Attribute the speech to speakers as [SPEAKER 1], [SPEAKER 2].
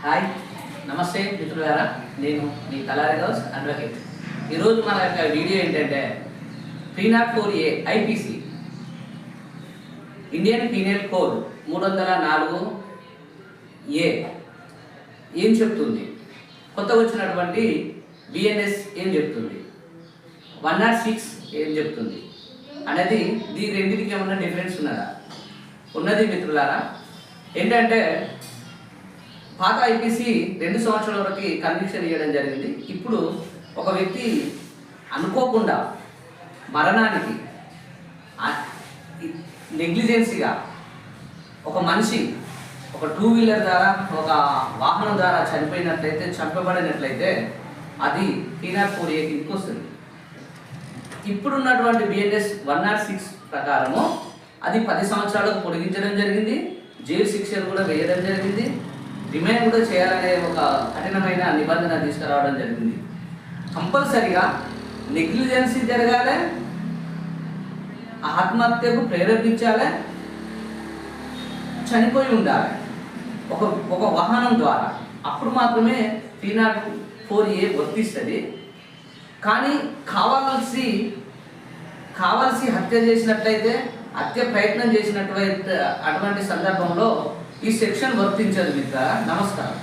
[SPEAKER 1] Hi నమస్తే మిత్రులారా, నేను మీ తలారి గౌస్ అడ్వకేట్. ఈరోజు మన యొక్క వీడియో ఏంటంటే 304A IPC Indian penal code 304A ఏం చెప్తుంది, కొత్తగా వచ్చినటువంటి బిఎన్ఎస్ ఏం చెప్తుంది, 106 ఏం చెప్తుంది అనేది దీని రెండింటికి ఏమన్నా డిఫరెన్స్ ఉన్నదా? ఉన్నది మిత్రులారా. ఏంటంటే పాత ఐపీసీ 2 సంవత్సరాల వరకు కన్విక్షన్ ఇవ్వడం జరిగింది. ఇప్పుడు ఒక వ్యక్తి అనుకోకుండా మరణానికి నెగ్లిజెన్సీగా ఒక మనిషి ఒక 2 వీలర్ ద్వారా ఒక వాహనం ద్వారా చంపబడినట్లయితే అది 304A కిందకి వస్తుంది. ఇప్పుడున్నటువంటి బిఎన్ఎస్ 106 ప్రకారము అది 10 సంవత్సరాలకు పొడిగించడం జరిగింది. జైలు శిక్షలు కూడా వేయడం జరిగింది. రిమైండ్ కూడా చేయాలనే ఒక కఠినమైన నిబంధన తీసుకురావడం జరిగింది. కంపల్సరిగా నెగ్లిజెన్సీ జరగాలి, ఆత్మహత్యకు ప్రేరేపించాలి, చనిపోయి ఉండాలి ఒక వాహనం ద్వారా. అప్పుడు మాత్రమే 304A వర్తిస్తుంది. కానీ కావాల్సి హత్య చేసినట్లయితే, హత్య ప్రయత్నం చేసినట్లయితే అటువంటి సందర్భంలో ఈ సెక్షన్ వర్తించదు మిత్ర. నమస్కారం.